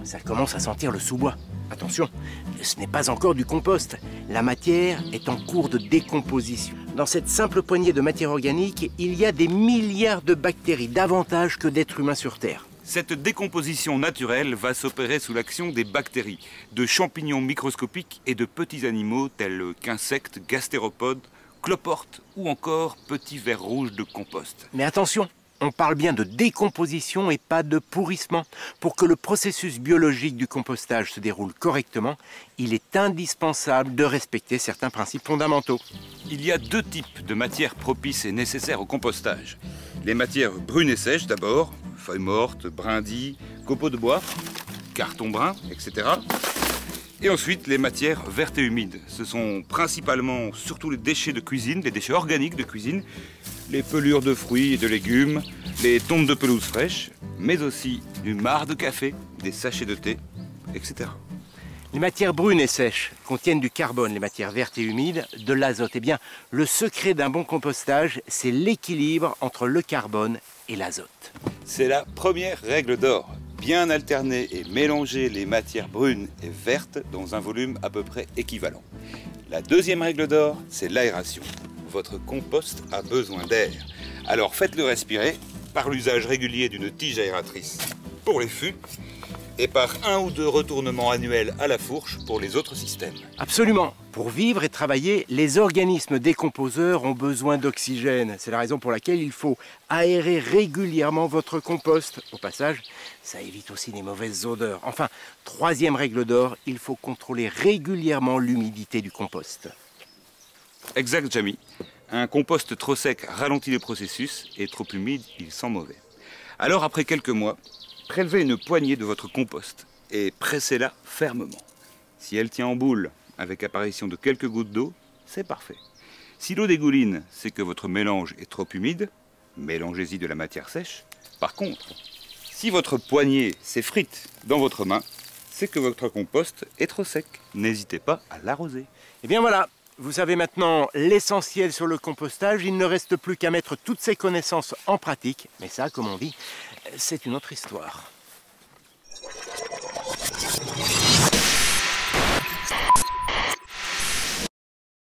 Ça commence à sentir le sous-bois. Attention, ce n'est pas encore du compost. La matière est en cours de décomposition. Dans cette simple poignée de matière organique, il y a des milliards de bactéries, davantage que d'êtres humains sur Terre. Cette décomposition naturelle va s'opérer sous l'action des bactéries, de champignons microscopiques et de petits animaux tels qu'insectes, gastéropodes, cloportes ou encore petits vers rouges de compost. Mais attention, on parle bien de décomposition et pas de pourrissement. Pour que le processus biologique du compostage se déroule correctement, il est indispensable de respecter certains principes fondamentaux. Il y a deux types de matières propices et nécessaires au compostage. Les matières brunes et sèches d'abord, feuilles mortes, brindilles, copeaux de bois, carton brun, etc. Et ensuite les matières vertes et humides. Ce sont principalement surtout les déchets de cuisine, les déchets organiques de cuisine, les pelures de fruits et de légumes, les tombes de pelouse fraîche, mais aussi du marc de café, des sachets de thé, etc. Les matières brunes et sèches contiennent du carbone, les matières vertes et humides, de l'azote. Eh bien, le secret d'un bon compostage, c'est l'équilibre entre le carbone et l'azote. C'est la première règle d'or. Bien alterner et mélanger les matières brunes et vertes dans un volume à peu près équivalent. La deuxième règle d'or, c'est l'aération. Votre compost a besoin d'air. Alors faites-le respirer par l'usage régulier d'une tige aératrice pour les fûts et par 1 ou 2 retournements annuels à la fourche pour les autres systèmes. Absolument. Pour vivre et travailler, les organismes décomposeurs ont besoin d'oxygène. C'est la raison pour laquelle il faut aérer régulièrement votre compost. Au passage, ça évite aussi les mauvaises odeurs. Enfin, troisième règle d'or, il faut contrôler régulièrement l'humidité du compost. Exact, Jamy. Un compost trop sec ralentit le processus et trop humide, il sent mauvais. Alors, après quelques mois, prélevez une poignée de votre compost et pressez-la fermement. Si elle tient en boule avec apparition de quelques gouttes d'eau, c'est parfait. Si l'eau dégouline, c'est que votre mélange est trop humide, mélangez-y de la matière sèche. Par contre, si votre poignée s'effrite dans votre main, c'est que votre compost est trop sec. N'hésitez pas à l'arroser. Eh bien voilà, vous savez maintenant l'essentiel sur le compostage. Il ne reste plus qu'à mettre toutes ces connaissances en pratique. Mais ça, comme on dit, c'est une autre histoire.